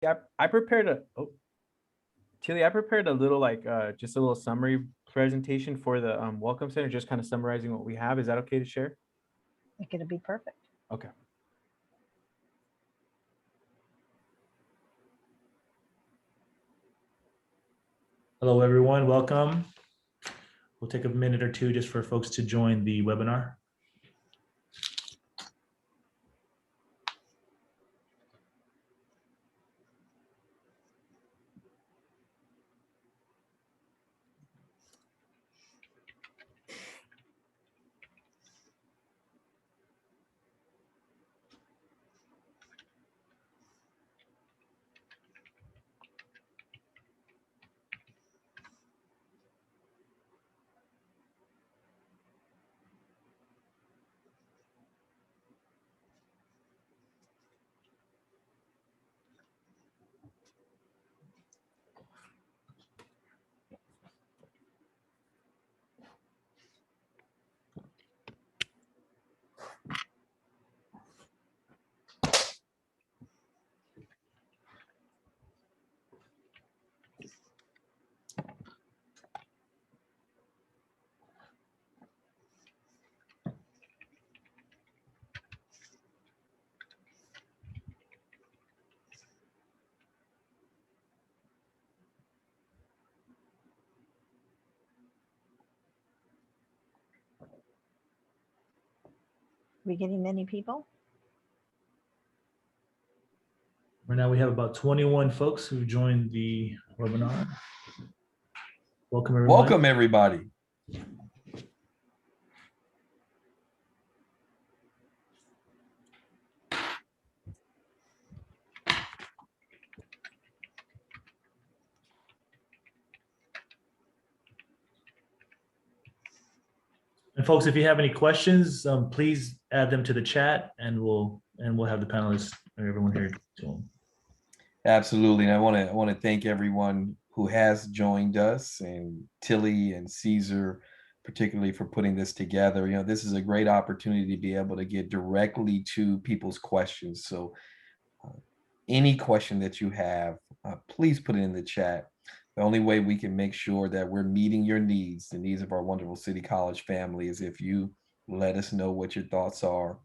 Yeah, I prepared a Tilly, I prepared a little just a little summary presentation for the welcome center, just kind of summarizing what we have. Is that okay to share? I think it'll be perfect. Okay. Hello, everyone. Welcome. We'll take a minute or two just for folks to join the webinar. Are we getting many people? Right now, we have about 21 folks who joined the webinar. Welcome, everyone. Welcome, everybody. And folks, if you have any questions, please add them to the chat, and we'll have the panelists and everyone here to them. Absolutely. And I want to thank everyone who has joined us, and Tilly and Caesar, particularly for putting this together. You know, this is a great opportunity to be able to get directly to people's questions. So any question that you have, please put it in the chat. The only way we can make sure that we're meeting your needs, the needs of our wonderful City College family, is if you let us know what your thoughts are.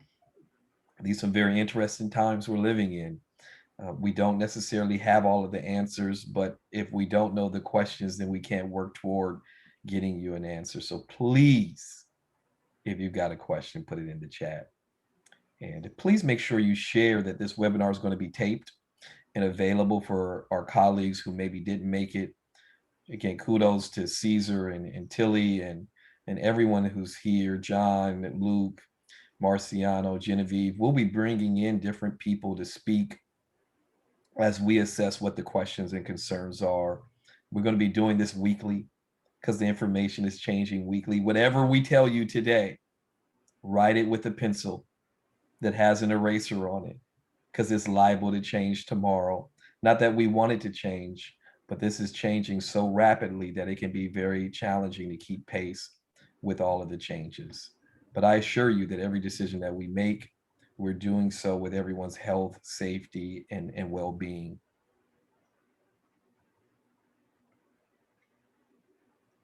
These are some very interesting times we're living in. We don't necessarily have all of the answers, but if we don't know the questions, then we can't work toward getting you an answer. So please, if you've got a question, put it in the chat. And please make sure you share that this webinar is going to be taped and available for our colleagues who maybe didn't make it. Again, kudos to Caesar and Tilly and everyone who's here, John, Luke, Marciano, Genevieve. We'll be bringing in different people to speak as we assess what the questions and concerns are. We're going to be doing this weekly because the information is changing weekly. Whatever we tell you today, write it with a pencil that has an eraser on it, because it's liable to change tomorrow. Not that we want it to change, but this is changing so rapidly that it can be very challenging to keep pace with all of the changes. But I assure you that every decision that we make, we're doing so with everyone's health, safety, and well-being.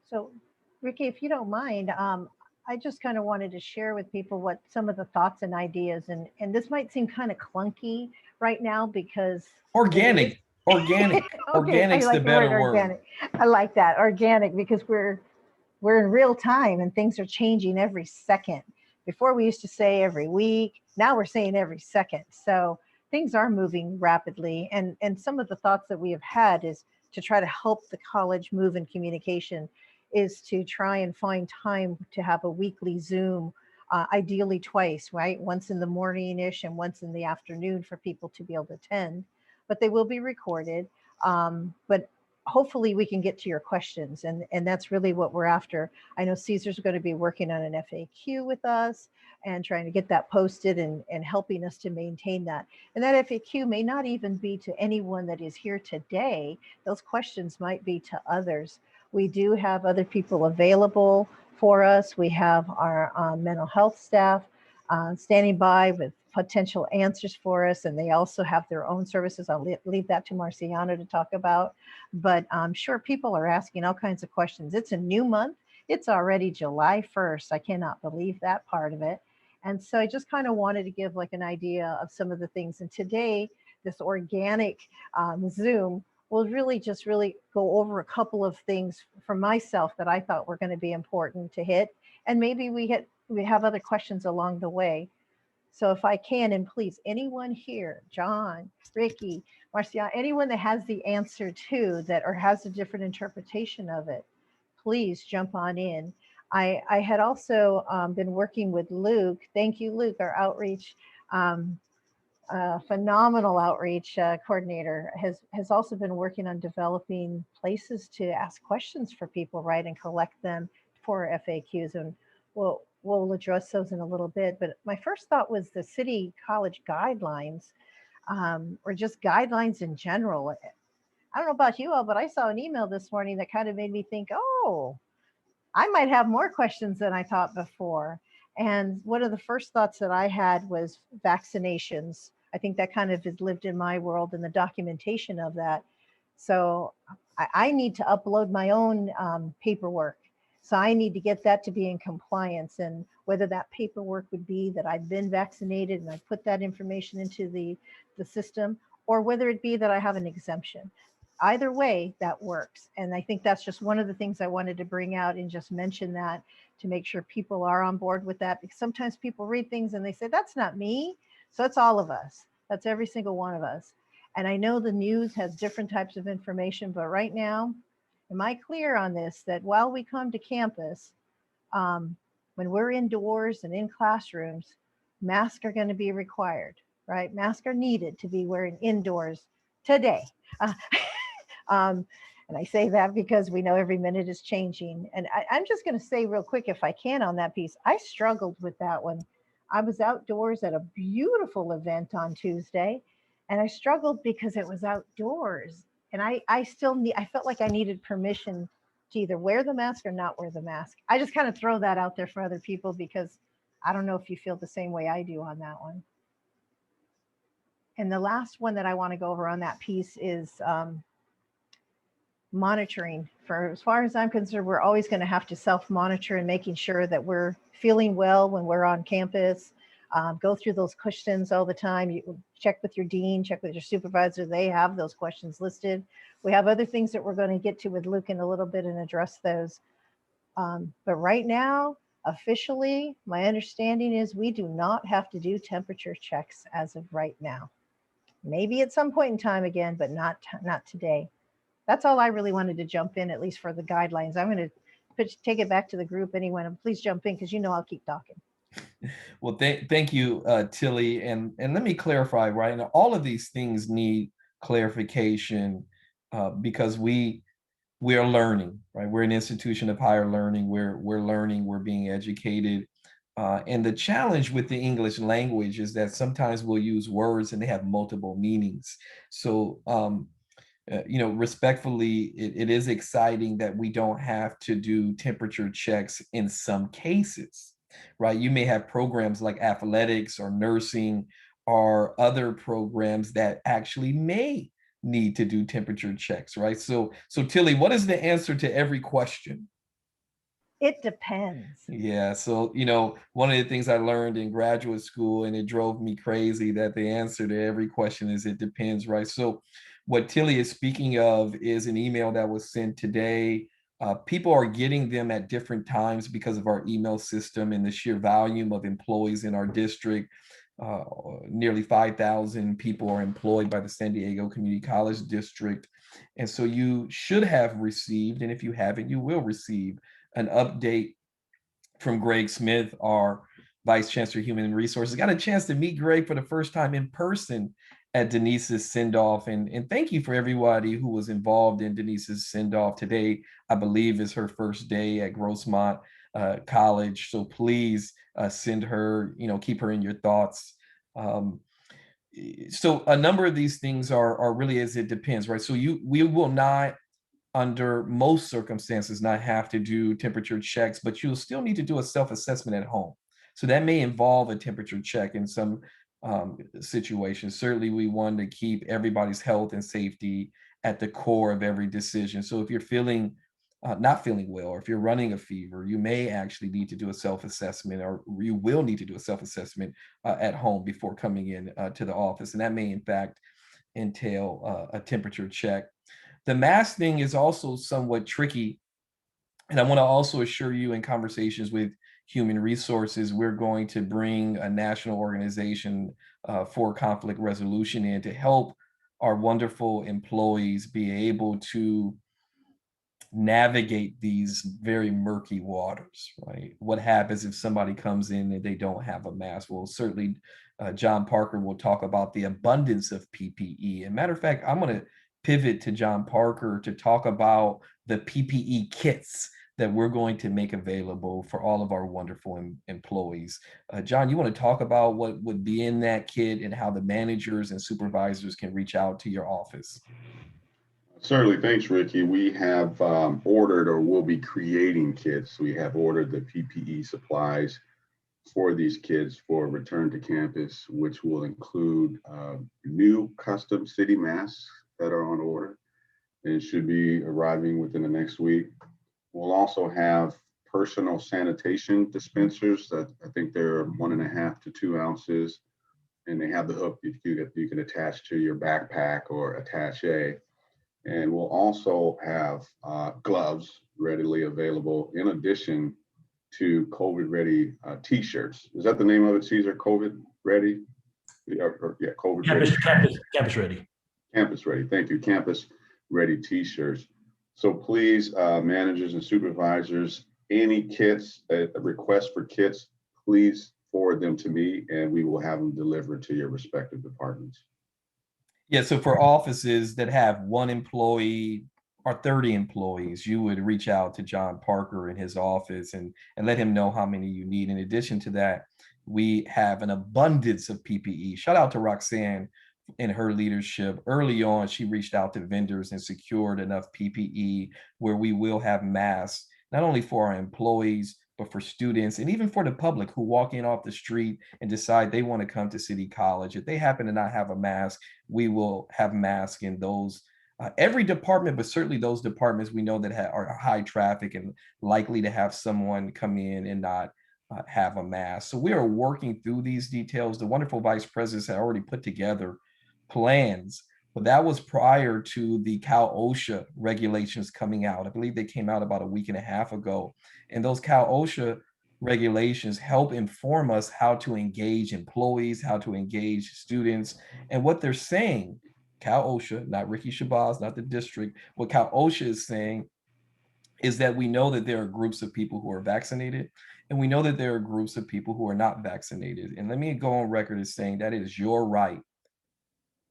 So, Ricky, if you don't mind, I just kind of wanted to share with people what some of the thoughts and ideas, and this might seem kind of clunky right now because Organic. Okay, Organic's I like the better word. Organic. I like that, organic, because we're in real time and things are changing every second. Before we used to say every week, now we're saying every second. So things are moving rapidly, and some of the thoughts that we have had is to try to help the college move in communication is to try and find time to have a weekly Zoom, ideally twice, right? Once in the morning-ish and once in the afternoon for people to be able to attend, but they will be recorded. But hopefully we can get to your questions, and that's really what we're after. I know Caesar's going to be working on an FAQ with us and trying to get that posted and helping us to maintain that. And that FAQ may not even be to anyone that is here today. Those questions might be to others. We do have other people available for us. We have our mental health staff standing by with potential answers for us, and they also have their own services. I'll leave that to Marciano to talk about, but I'm sure people are asking all kinds of questions. It's a new month. It's already July 1st. I cannot believe that part of it. And so I just kind of wanted to give like an idea of some of the things. And today, this organic Zoom will really go over a couple of things for myself that I thought were going to be important to hit. And maybe we have other questions along the way. So if I can, and please, anyone here, John, Ricky, Marcia, anyone that has the answer to that or has a different interpretation of it, please jump on in. I had also been working with Luke. Thank you, Luke, our outreach, phenomenal outreach coordinator, has also been working on developing places to ask questions for people, right, and collect them for FAQs. And we'll address those in a little bit. But my first thought was the city college guidelines, or just guidelines in general. I don't know about you all, but I saw an email this morning that kind of made me think, oh, I might have more questions than I thought before. And one of the first thoughts that I had was vaccinations. I think that kind of has lived in my world and the documentation of that. So I need to upload my own paperwork. So I need to get that to be in compliance. And whether that paperwork would be that I've been vaccinated and I put that information into the system, or whether it be that I have an exemption. Either way, that works. And I think that's just one of the things I wanted to bring out and just mention that to make sure people are on board with that. Because sometimes people read things and they say, that's not me. So it's all of us. That's every single one of us. And I know the news has different types of information, but right now, am I clear on this, that while we come to campus, when we're indoors and in classrooms, masks are going to be required, right? Masks are needed to be wearing indoors today. And I say that because we know every minute is changing. And I'm just going to say real quick, if I can, on that piece, I struggled with that one. I was outdoors at a beautiful event on Tuesday, and I struggled because it was outdoors. And I felt like I needed permission to either wear the mask or not wear the mask. I just kind of throw that out there for other people because I don't know if you feel the same way I do on that one. And the last one that I want to go over on that piece is monitoring. For as far as I'm concerned, we're always going to have to self-monitor and making sure that we're feeling well when we're on campus. Go through those questions all the time. You check with your dean, check with your supervisor. They have those questions listed. We have other things that we're going to get to with Luke in a little bit and address those. But right now, officially, my understanding is we do not have to do temperature checks as of right now. Maybe at some point in time again, but not today. That's all I really wanted to jump in, at least for the guidelines. I'm going to take it back to the group. Anyone, and please jump in because you know I'll keep talking. Well, thank you, Tilly. And let me clarify, right? Now, all of these things need clarification because we are learning, right? We're an institution of higher learning. We're learning. We're being educated. And the challenge with the English language is that sometimes we'll use words and they have multiple meanings. So respectfully, it is exciting that we don't have to do temperature checks in some cases, right? You may have programs like athletics or nursing or other programs that actually may need to do temperature checks, right? So Tilly, what is the answer to every question? It depends. Yeah, so one of the things I learned in graduate school, and it drove me crazy, that the answer to every question is it depends, right? So what Tilly is speaking of is an email that was sent today. People are getting them at different times because of our email system and the sheer volume of employees in our district. Nearly 5,000 people are employed by the San Diego Community College District. And so you should have received, and if you haven't, you will receive an update from Greg Smith, our Vice Chancellor of Human Resources. Got a chance to meet Greg for the first time in person at Denise's send-off. And thank you for everybody who was involved in Denise's send-off. Today, I believe, is her first day at Grossmont College. So please send her, keep her in your thoughts. So a number of these things are really as it depends, right? So we will not, under most circumstances, not have to do temperature checks, but you'll still need to do a self-assessment at home. So that may involve a temperature check in some situation. Certainly, we want to keep everybody's health and safety at the core of every decision. So if you're feeling not feeling well, or if you're running a fever, you may actually need to do a self-assessment, or you will need to do a self-assessment at home before coming in to the office. And that may, in fact, entail a temperature check. The mask thing is also somewhat tricky. And I want to also assure you, in conversations with human resources, we're going to bring a national organization for conflict resolution in to help our wonderful employees be able to navigate these very murky waters, right? What happens if somebody comes in and they don't have a mask? Well, certainly John Parker will talk about the abundance of PPE. And matter of fact, I'm going to pivot to John Parker to talk about the PPE kits that we're going to make available for all of our wonderful employees. John, you want to talk about what would be in that kit and how the managers and supervisors can reach out to your office? Certainly. Thanks, Ricky. We have ordered, or will be creating kits. We have ordered the PPE supplies for these kids for return to campus, which will include new custom city masks that are on order and should be arriving within the next week. We'll also have personal sanitation dispensers that I think they're 1.5 to 2 ounces, and they have the hook you can attach to your backpack or attache. And we'll also have gloves readily available, in addition to COVID ready t-shirts. Is that the name of it, Caesar? COVID ready? Yeah, COVID ready. Campus ready. Campus ready. Thank you. Campus ready t-shirts. So please, managers and supervisors, any kits, a request for kits, please forward them to me, and we will have them delivered to your respective departments. Yeah, so for offices that have 1 employee or 30 employees, you would reach out to John Parker in his office and let him know how many you need. In addition to that, we have an abundance of PPE. Shout out to Roxanne in her leadership. Early on, she reached out to vendors and secured enough PPE where we will have masks, not only for our employees, but for students and even for the public who walk in off the street and decide they want to come to City College. If they happen to not have a mask, we will have masks in those every department, but certainly those departments we know that are high traffic and likely to have someone come in and not have a mask. So we are working through these details. The wonderful vice presidents had already put together plans, but that was prior to the Cal OSHA regulations coming out. I believe they came out about a week and a half ago. And those Cal OSHA regulations help inform us how to engage employees, how to engage students. And what they're saying, Cal OSHA, not Ricky Shabazz, not the district, what Cal OSHA is saying is that we know that there are groups of people who are vaccinated, and we know that there are groups of people who are not vaccinated. And let me go on record as saying that it is your right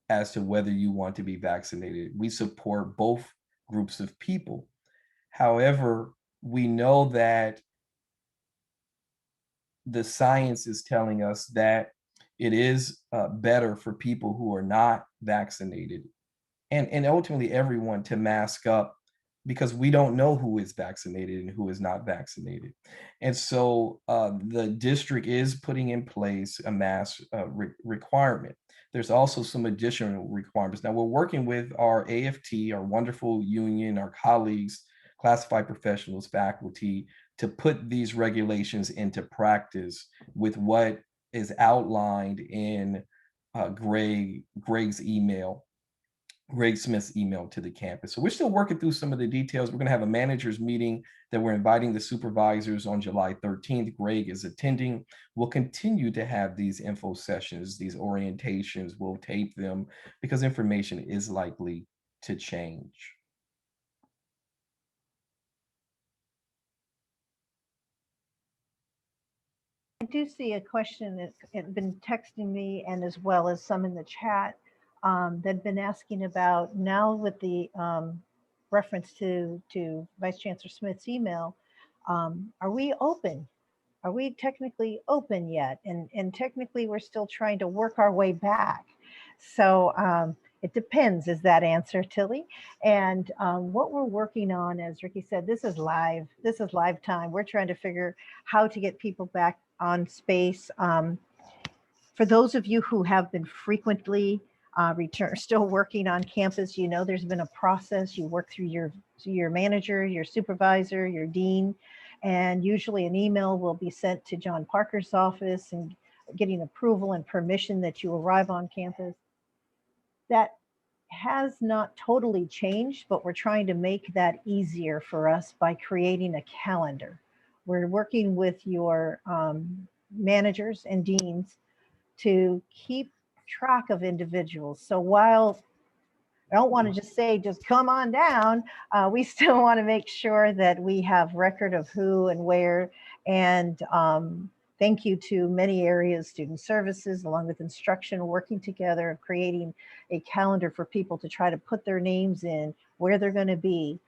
as to whether you want to be vaccinated. We support both groups of people. However, we know that the science is telling us that it is better for people who are not vaccinated and ultimately everyone to mask up, because we don't know who is vaccinated and who is not vaccinated. And so the district is putting in place a mask requirement. There's also some additional requirements. Now we're working with our AFT, our wonderful union, our colleagues, classified professionals, faculty, to put these regulations into practice with what is outlined in Greg Smith's email to the campus. So we're still working through some of the details. We're going to have a managers meeting that we're inviting the supervisors on July 13th. Greg is attending. We'll continue to have these info sessions, these orientations. We'll tape them because information is likely to change. I do see a question that had been texting me, and as well as some in the chat that had been asking about, now with the reference to Vice Chancellor Smith's email, are we open? Are we technically open yet? And technically we're still trying to work our way back. So it depends, is that answer, Tilly. And what we're working on, as Ricky said, this is live time. We're trying to figure how to get people back on space. For For those of you who have been frequently still working on campus, you know there's been a process. You work through your manager, your supervisor, your dean, and usually an email will be sent to John Parker's office and getting approval and permission that you arrive on campus. That has not totally changed, but we're trying to make that easier for us by creating a calendar. We're working with your managers and deans to keep track of individuals. So while I don't want to just say, just come on down, we still want to make sure that we have record of who and where. And thank you to many areas, student services, along with instruction, working together, creating a calendar for people to try to put their names in, where they're going to be.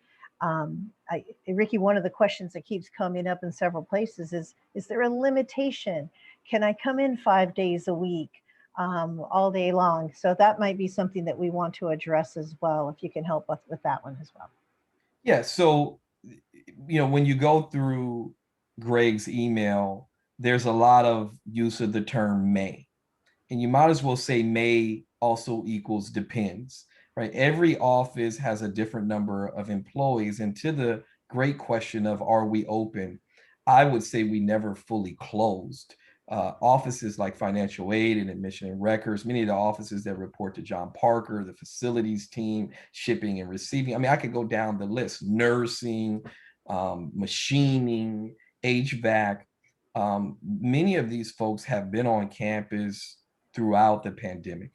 Ricky, one of the questions that keeps coming up in several places is there a limitation? Can I come in 5 days a week, all day long? So that might be something that we want to address as well, if you can help us with that one as well. Yeah, so, when you go through Greg's email, there's a lot of use of the term may, and you might as well say may also equals depends, right? Every office has a different number of employees, and to the great question of are we open, I would say we never fully closed. Offices like financial aid and admission and records, many of the offices that report to John Parker, the facilities team, shipping and receiving. I mean, I could go down the list, nursing, machining, HVAC. Many of these folks have been on campus throughout the pandemic.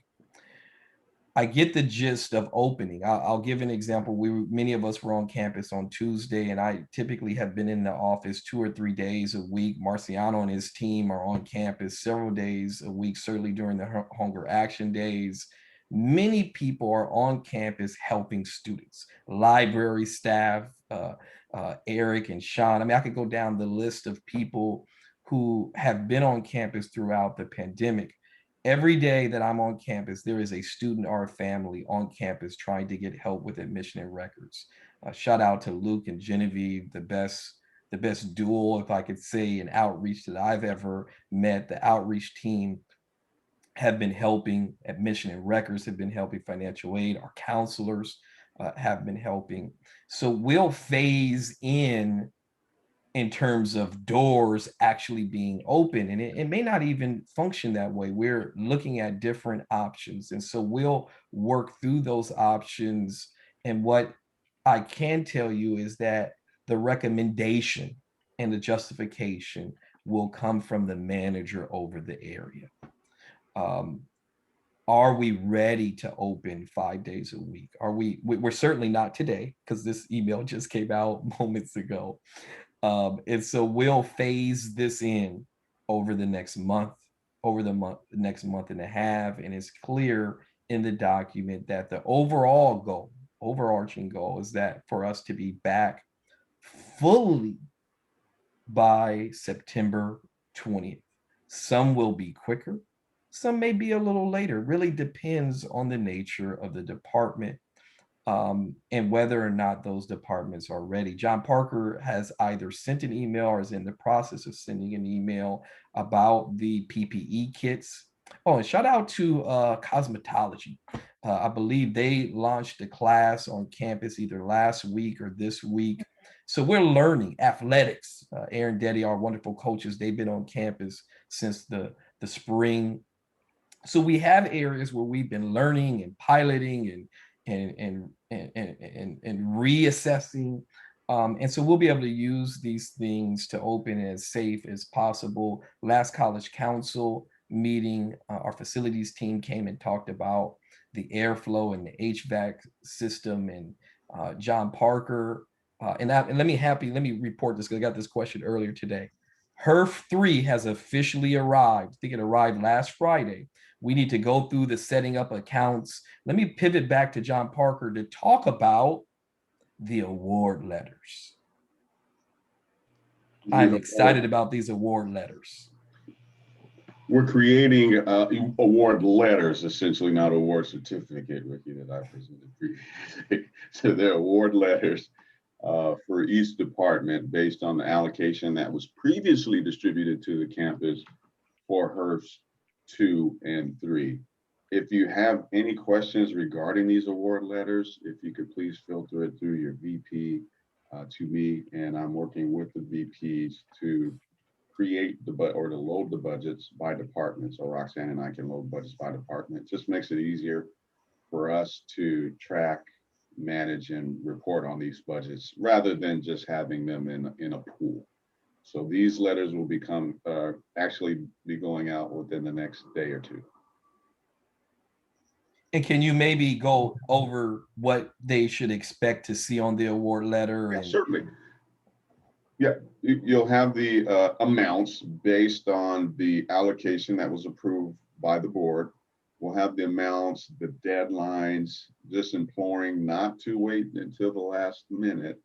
I get the gist of opening. I'll give an example. Many of us were on campus on Tuesday, and I typically have been in the office 2 or 3 days a week. Marciano and his team are on campus several days a week, certainly during the Hunger Action Days. Many people are on campus helping students, library staff, Eric and Sean. I mean, I could go down the list of people who have been on campus throughout the pandemic. Every day that I'm on campus, there is a student or a family on campus trying to get help with admission and records. Shout out to Luke and Genevieve, the best duo, if I could say, in outreach that I've ever met. The outreach team have been helping, admission and records have been helping, financial aid, our counselors have been helping. So we'll phase in terms of doors actually being open, and it may not even function that way. We're looking at different options, and so we'll work through those options. And what I can tell you is that the recommendation and the justification will come from the manager over the area. Are we ready to open 5 days a week? We're certainly not today, because this email just came out moments ago. And so we'll phase this in over the next month, next month and a half. And it's clear in the document that the overarching goal is that for us to be back fully by September 20th. Some will be quicker, some may be a little later. Really depends on the nature of the department, and whether or not those departments are ready. John Parker has either sent an email or is in the process of sending an email about the PPE kits. Oh, and shout out to cosmetology. I believe they launched a class on campus either last week or this week. So we're learning. Athletics, Aaron Deddy, our wonderful coaches, they've been on campus since the spring. So we have areas where we've been learning and piloting and reassessing. And so we'll be able to use these things to open as safe as possible. Last College Council meeting, our facilities team came and talked about the airflow and the HVAC system, and John Parker. And let me report this, because I got this question earlier today. HERF 3 has officially arrived. I think it arrived last Friday. We need to go through the setting up accounts. Let me pivot back to John Parker to talk about the award letters. I'm excited about these award letters. We're creating award letters, essentially, not award certificate, Ricky, that I presented previously. So they're award letters for each department based on the allocation that was previously distributed to the campus for HERFs 2, and 3. If you have any questions regarding these award letters, if you could please filter it through your VP to me, and I'm working with the VPs to create the or to load the budgets by department. So Roxanne and I can load budgets by department. It just makes it easier for us to track, manage, and report on these budgets rather than just having them in a pool. So these letters will become actually be going out within the next day or two. And can you maybe go over what they should expect to see on the award letter? Yeah, And certainly. Yeah, you'll have the amounts based on the allocation that was approved by the board. We'll have the amounts, the deadlines, just imploring not to wait until the last minute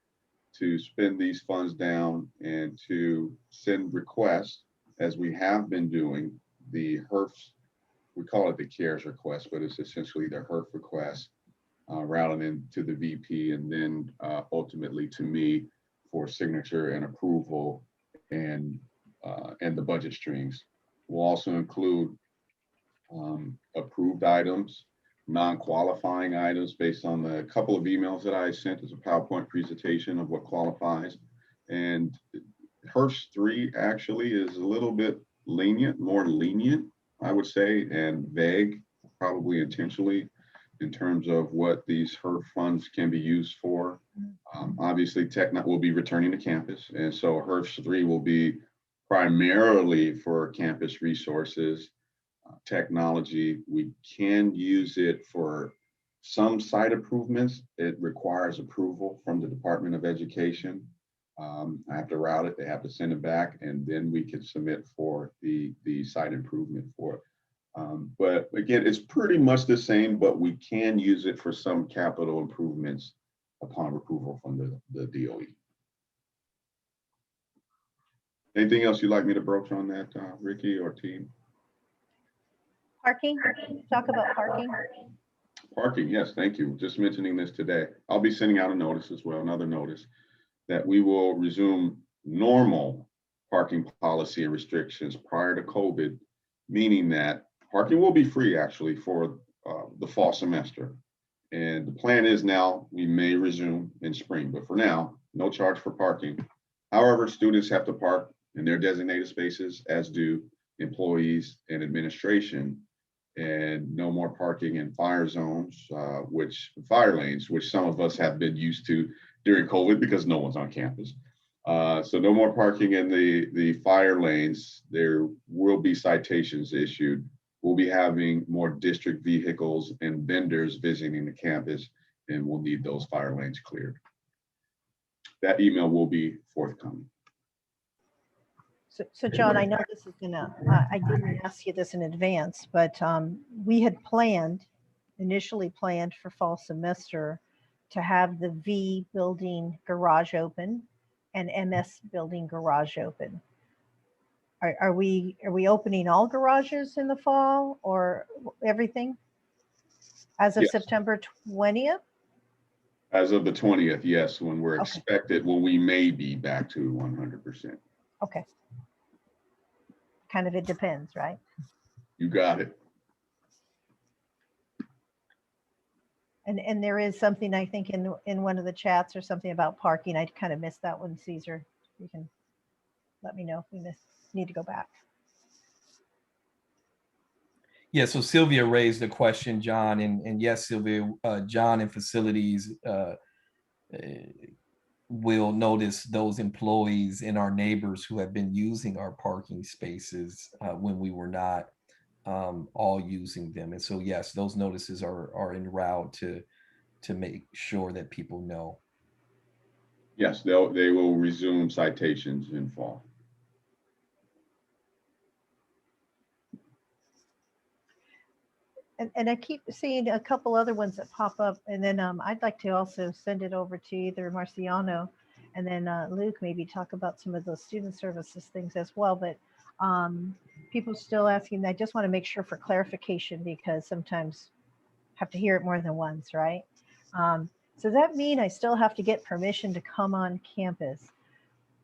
to spend these funds down and to send requests, as we have been doing, the HERFs, we call it the CARES request, but it's essentially the HERF request, routed into the VP and then ultimately to me for signature and approval and the budget strings. We'll also include approved items, non-qualifying items based on the couple of emails that I sent as a PowerPoint presentation of what qualifies. And HERFS 3 actually is a little bit lenient, more lenient, I would say, and vague, probably intentionally, in terms of what these HERF funds can be used for. Obviously, TechNet will be returning to campus, and so HERFS 3 will be primarily for campus resources, technology. We can use it for some site improvements. It requires approval from the Department of Education. I have to route it, they have to send it back, and then we can submit for the site improvement for it. But again, it's pretty much the same, but we can use it for some capital improvements upon approval from the DOE. Anything else you'd like me to broach on that, Ricky or team? Parking, talk about parking. Parking, yes, thank you. Just mentioning this today. I'll be sending out a notice as well, another notice, that we will resume normal parking policy and restrictions prior to COVID, meaning that parking will be free actually for the fall semester. And the plan is now we may resume in spring, but for now, no charge for parking. However, students have to park in their designated spaces, as do employees and administration, and no more parking in fire zones, fire lanes, which some of us have been used to during COVID because no one's on campus. So no more parking in the fire lanes. There will be citations issued. We'll be having more district vehicles and vendors visiting the campus, and we'll need those fire lanes cleared. That email will be forthcoming. So John, I know this is gonna, I didn't ask you this in advance, but we had initially planned for fall semester to have the V building garage open and MS building garage open. Are we opening all garages in the fall or everything as of Yes. September 20th? As of the 20th, yes, when we're Okay. expected, when we may be back to 100%. Okay. Kind of, it depends, right? You got it. And there is something, I think, in one of the chats or something about parking. I kind of missed that one, Caesar. You can let me know if we need to go back. yeah, so Sylvia raised the question, John, and yes, Sylvia, John in facilities will notice those employees and our neighbors who have been using our parking spaces when we were not all using them. And so, yes, those notices are en route to make sure that people know. Yes, they will resume citations in fall. And I keep seeing a couple other ones that pop up. And then I'd like to also send it over to either Marciano and then Luke, maybe talk about some of those student services things as well. But people still asking, I just want to make sure for clarification, because sometimes have to hear it more than once, right? So does that mean I still have to get permission to come on campus?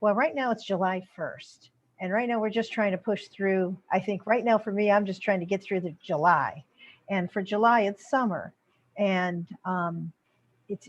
Well, right now it's July 1st. And right now we're just trying to push through. I think right now for me, I'm just trying to get through the July. And for July, it's summer. And it's,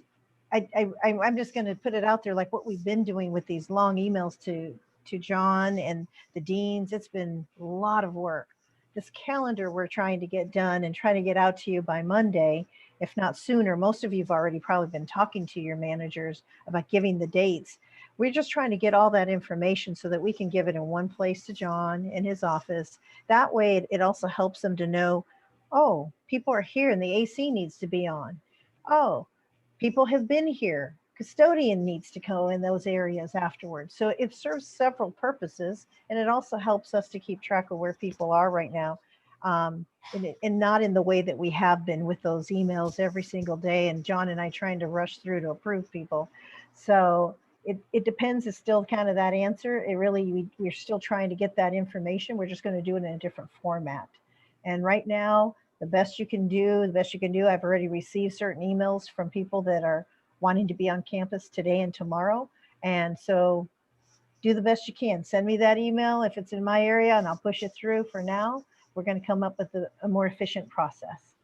I'm just going to put it out there like what we've been doing with these long emails to John and the deans. It's been a lot of work. This calendar we're trying to get done and trying to get out to you by Monday, if not sooner. Most of you have already probably been talking to your managers about giving the dates. We're just trying to get all that information so that we can give it in one place to John in his office. That way it also helps them to know, oh, people are here and the AC needs to be on. Oh, people have been here. Custodian needs to go in those areas afterwards. So it serves several purposes, and it also helps us to keep track of where people are right now, and not in the way that we have been with those emails every single day, and John and I trying to rush through to approve people. So it depends. It's still kind of that answer. It really, we're still trying to get that information. We're just going to do it in a different format. And right now, the best you can do, I've already received certain emails from people that are wanting to be on campus today and tomorrow. And so do the best you can. Send me that email if it's in my area and I'll push it through. For now, we're going to come up with a more efficient process.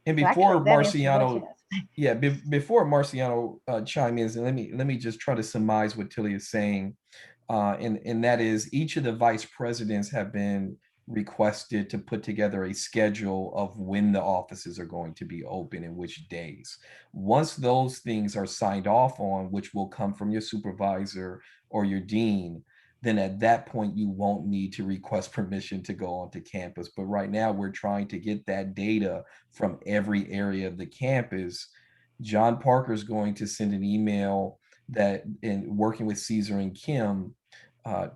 And So before actually, that answer was Marciano, yes. yeah, before Marciano chime in, let me just try to surmise what Tilly is saying, and that is each of the vice presidents have been requested to put together a schedule of when the offices are going to be open and which days. Once those things are signed off on, which will come from your supervisor or your dean, then at that point you won't need to request permission to go onto campus. But right now we're trying to get that data from every area of the campus. John Parker is going to send an email that, in working with Caesar and Kim,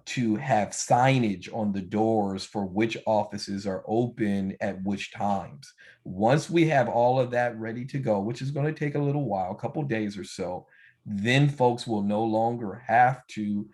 to have signage on the doors for which offices are open at which times. Once we have all of that ready to go, which is going to take a little while, a couple days or so, then folks will no longer have to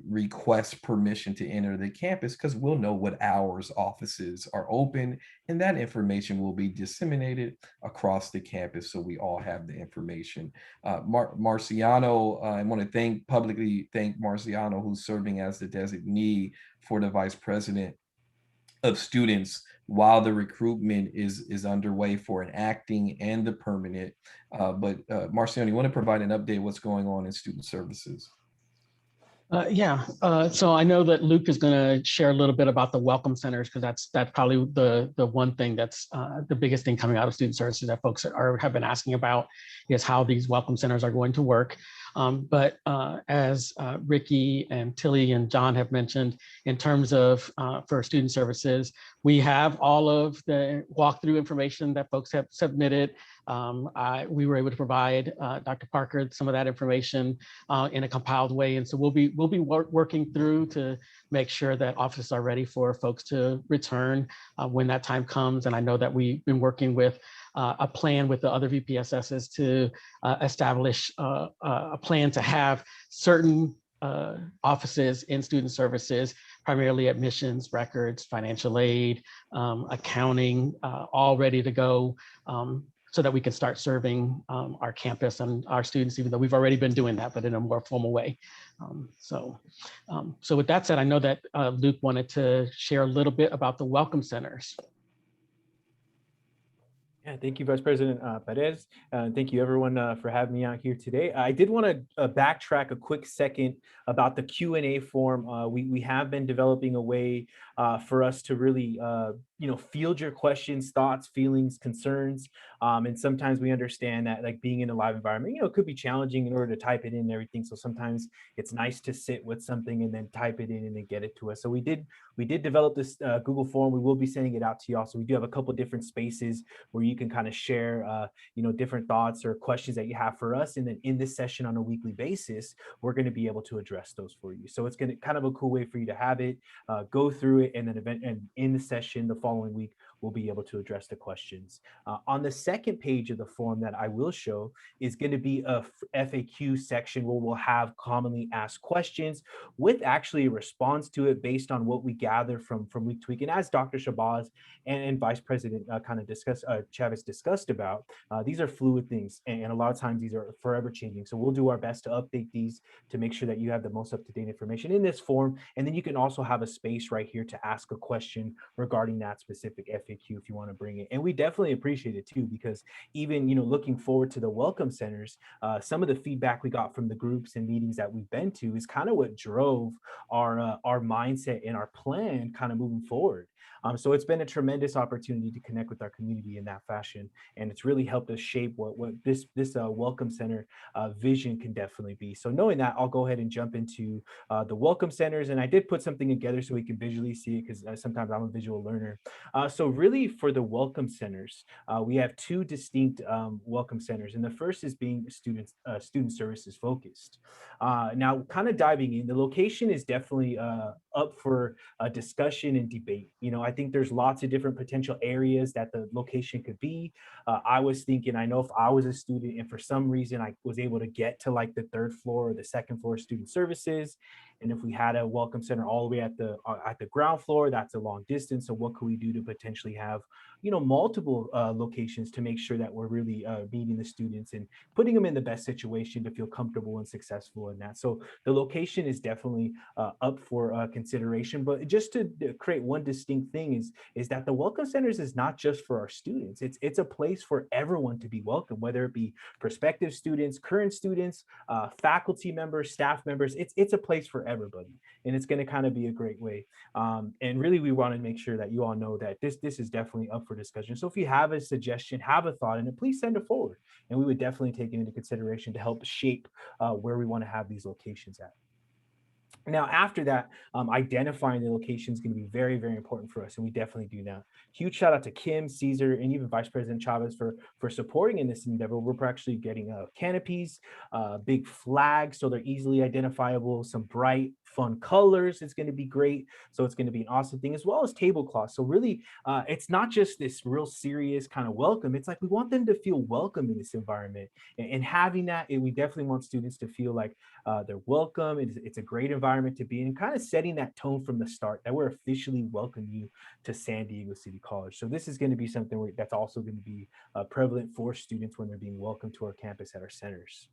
request permission to enter the campus because we'll know what hours offices are open, and that information will be disseminated across the campus so we all have the information. Marciano, I want to publicly thank Marciano, who's serving as the designee for the vice president of students while the recruitment is underway for an acting and the permanent. But Marciano, you want to provide an update what's going on in student services? So I know that Luke is going to share a little bit about the welcome centers, because that's probably the one thing that's the biggest thing coming out of student services that folks have been asking about, is how these welcome centers are going to work. But as Ricky and Tilly and John have mentioned, in terms of for student services, we have all of the walkthrough information that folks have submitted. We were able to provide Dr. Parker some of that information in a compiled way, and so we'll be working through to make sure that offices are ready for folks to return when that time comes. And I know that we've been working with a plan with the other VPSSs to establish a plan to have certain offices in student services, primarily admissions, records, financial aid, accounting, all ready to go, so that we can start serving our campus and our students, even though we've already been doing that, but in a more formal way. So with that said, I know that Luke wanted to share a little bit about the welcome centers. Yeah, thank you, Vice President Perez. Thank you, everyone, for having me out here today. I did want to backtrack a quick second about the Q&A form. We have been developing a way for us to really, field your questions, thoughts, feelings, concerns. And sometimes we understand that, like, being in a live environment, it could be challenging in order to type it in and everything. So sometimes it's nice to sit with something and then type it in and then get it to us. So we did develop this Google form. We will be sending it out to y'all. So we do have a couple different spaces where you can kind of share, different thoughts or questions that you have for us. And then in this session on a weekly basis, we're going to be able to address those for you. So it's going to kind of a cool way for you to have it, go through it, and then in the session the following week, we'll be able to address the questions. On the second page of the form that I will show is going to be a FAQ section where we'll have commonly asked questions with actually a response to it based on what we gather from week to week. And as Dr. Shabazz and Vice President kind of Chavez discussed about, these are fluid things, and a lot of times these are forever changing. So we'll do our best to update these to make sure that you have the most up-to-date information in this form. And then you can also have a space right here to ask a question regarding that specific FAQ if you want to bring it. And we definitely appreciate it too, because even, looking forward to the welcome centers, some of the feedback we got from the groups and meetings that we've been to is kind of what drove our mindset and our plan kind of moving forward. So it's been a tremendous opportunity to connect with our community in that fashion, and it's really helped us shape what this welcome center vision can definitely be. So knowing that, I'll go ahead and jump into the welcome centers, and I did put something together so we can visually see it, because sometimes I'm a visual learner. So really, for the welcome centers, we have two distinct welcome centers, and the first is being student services focused. Now, kind of diving in, the location is definitely up for discussion and debate. I think there's lots of different potential areas that the location could be. I was thinking, I know if I was a student and for some reason I was able to get to like the third floor or the second floor student services, and if we had a welcome center all the way at the ground floor, that's a long distance. So what could we do to potentially have, multiple locations to make sure that we're really meeting the students and putting them in the best situation to feel comfortable and successful in that. So the location is definitely up for consideration. But just to create one distinct thing is that the welcome centers is not just for our students. It's a place for everyone to be welcome, whether it be prospective students, current students, faculty members, staff members. It's a place for everybody, and it's going to kind of be a great way. And really, we want to make sure that you all know that this is definitely up for discussion. So if you have a suggestion, have a thought in it, please send it forward, and we would definitely take it into consideration to help shape where we want to have these locations at. Now, after that, identifying the location is going to be very, very important for us, and we definitely do that. Huge shout out to Kim, Caesar, and even Vice President Chavez for supporting in this endeavor. We're actually getting canopies, big flags, so they're easily identifiable, some bright, fun colors. It's going to be great. So it's going to be an awesome thing, as well as tablecloths. So really, it's not just this real serious kind of welcome. It's like we want them to feel welcome in this environment, and having that, we definitely want students to feel like they're welcome. It's a great environment to be in, kind of setting that tone from the start that we're officially welcoming you to San Diego City College. So this is going to be something that's also going to be prevalent for students when they're being welcomed to our campus at our centers.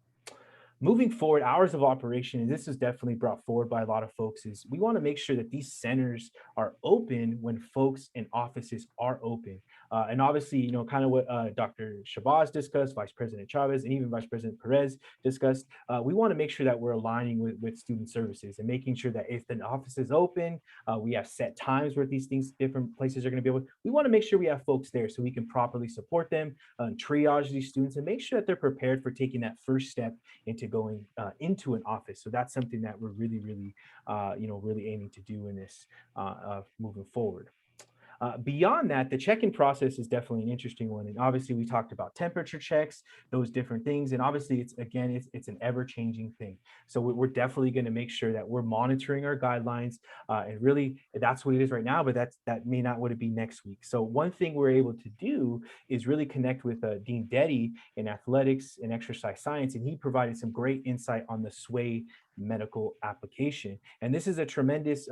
Moving forward, hours of operation, and this is definitely brought forward by a lot of folks, is we want to make sure that these centers are open when folks and offices are open. And obviously, kind of what Dr. Shabazz discussed, Vice President Chavez, and even Vice President Perez discussed, we want to make sure that we're aligning with student services and making sure that if the office is open, we have set times where these things, different places are going to be able, we want to make sure we have folks there so we can properly support them, triage these students, and make sure that they're prepared for taking that first step into going into an office. So that's something that we're really, really, really aiming to do in this moving forward. Beyond that, the check-in process is definitely an interesting one. And obviously we talked about temperature checks, those different things. And obviously it's an ever-changing thing. So we're definitely going to make sure that we're monitoring our guidelines. And really that's what it is right now, but that may not what it be next week. So one thing we're able to do is really connect with Dean Deddy in athletics and exercise science. And he provided some great insight on the SWAY medical application. And this is a tremendous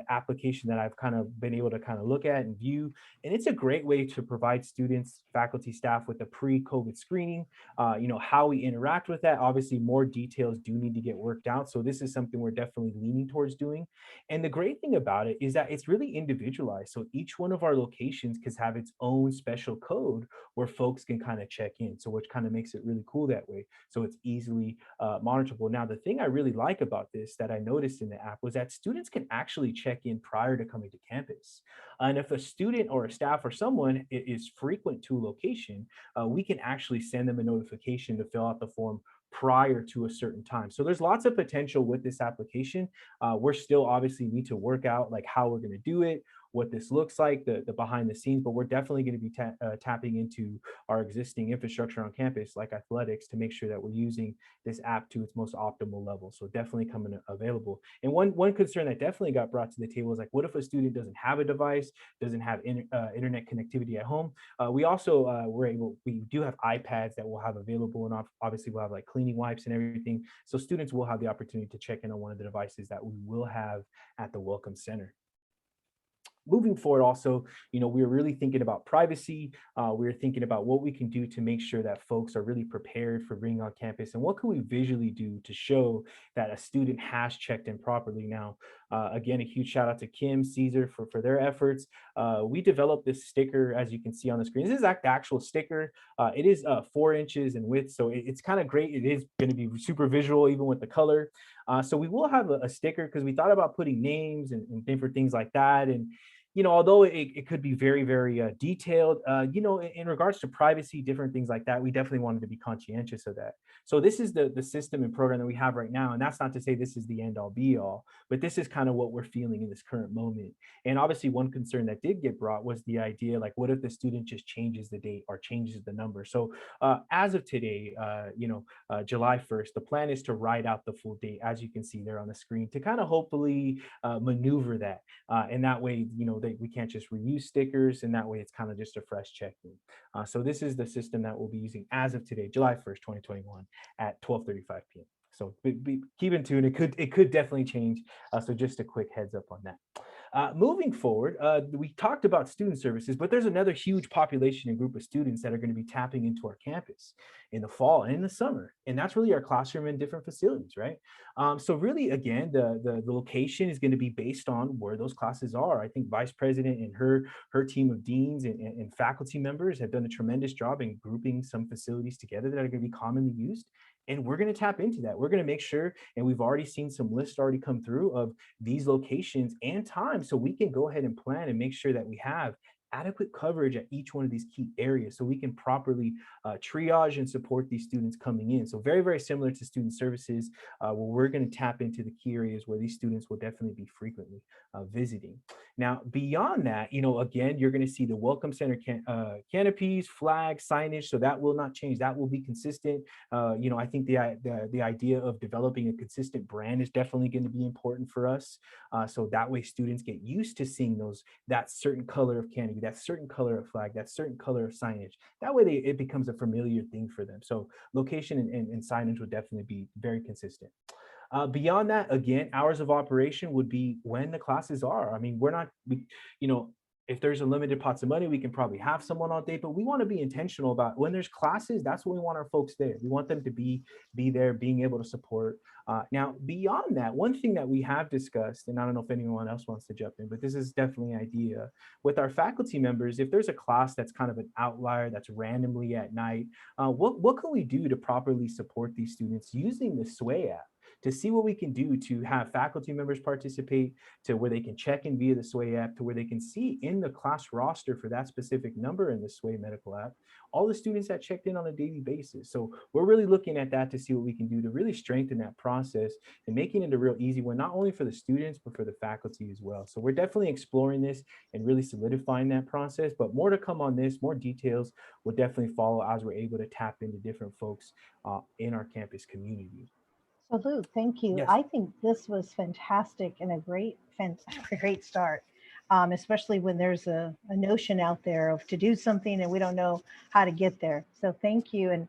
application that I've kind of been able to kind of look at and view. And it's a great way to provide students, faculty, staff with a pre-COVID screening, how we interact with that. Obviously, more details do need to get worked out. So this is something we're definitely leaning towards doing. And the great thing about it is that it's really individualized. So each one of our locations can have its own special code where folks can kind of check in. So which kind of makes it really cool that way. So it's easily monitorable. Now, the thing I really like about this that I noticed in the app was that students can actually check in prior to coming to campus. And if a student or a staff or someone is frequent to a location, we can actually send them a notification to fill out the form prior to a certain time. So there's lots of potential with this application. We're still obviously need to work out like how we're going to do it, what this looks like, the behind the scenes, but we're definitely going to be tapping into our existing infrastructure on campus, like athletics, to make sure that we're using this app to its most optimal level. So definitely coming available. And one concern that definitely got brought to the table is like, what if a student doesn't have a device, doesn't have internet connectivity at home? We also we do have iPads that we'll have available, and obviously we'll have like cleaning wipes and everything. So students will have the opportunity to check in on one of the devices that we will have at the Welcome Center. Moving forward, also, we're really thinking about privacy. We're thinking about what we can do to make sure that folks are really prepared for being on campus, and what can we visually do to show that a student has checked in properly. Now, again, a huge shout out to Kim, Caesar for their efforts. We developed this sticker, as you can see on the screen. This is the actual sticker. It is 4 inches in width, so it's kind of great. It is going to be super visual, even with the color. So we will have a sticker, because we thought about putting names and different things like that. And although it could be very, very detailed, in regards to privacy, different things like that, we definitely wanted to be conscientious of that. So this is the system and program that we have right now. And that's not to say this is the end all be all, but this is kind of what we're feeling in this current moment. And obviously one concern that did get brought was the idea, like, what if the student just changes the date or changes the number? So as of today, July 1st, the plan is to write out the full date, as you can see there on the screen, to kind of hopefully maneuver that. And that way, we can't just reuse stickers, and that way it's kind of just a fresh check-in. So this is the system that we'll be using as of today, July 1st, 2021 at 12:35 p.m. So keep in tune. It could definitely change. So just a quick heads up on that. Moving forward, we talked about student services, but there's another huge population and group of students that are going to be tapping into our campus in the fall and in the summer. And that's really our classroom and different facilities, right? So really, again, the location is going to be based on where those classes are. I think Vice President and her team of deans and faculty members have done a tremendous job in grouping some facilities together that are going to be commonly used. And we're going to tap into that. We're going to make sure, and we've already seen some lists already come through of these locations and times, so we can go ahead and plan and make sure that we have adequate coverage at each one of these key areas, so we can properly triage and support these students coming in. So very, very similar to student services, where we're going to tap into the key areas where these students will definitely be frequently visiting. Now, beyond that, again, you're going to see the Welcome Center canopies, flags, signage. So that will not change. That will be consistent. I think the idea of developing a consistent brand is definitely going to be important for us. So that way students get used to seeing that certain color of canopy, that certain color of flag, that certain color of signage. That way it becomes a familiar thing for them. So location and signage would definitely be very consistent. Beyond that, again, hours of operation would be when the classes are. I mean, if there's a limited pots of money, we can probably have someone all day, but we want to be intentional about when there's classes. That's when we want our folks there. We want them to be there, being able to support. Now, beyond that, one thing that we have discussed, and I don't know if anyone else wants to jump in, but this is definitely an idea with our faculty members. If there's a class that's kind of an outlier, that's randomly at night, what can we do to properly support these students using the Sway app? To see what we can do to have faculty members participate, to where they can check in via the Sway app, to where they can see in the class roster for that specific number in the Sway medical app, all the students that checked in on a daily basis. So we're really looking at that to see what we can do to really strengthen that process and making it a real easy one, not only for the students, but for the faculty as well. So we're definitely exploring this and really solidifying that process, but more to come on this. More details will definitely follow as we're able to tap into different folks in our campus community. So Luke, thank you. Yes. I think this was fantastic and a great start, especially when there's a notion out there of to do something and we don't know how to get there. So thank you. And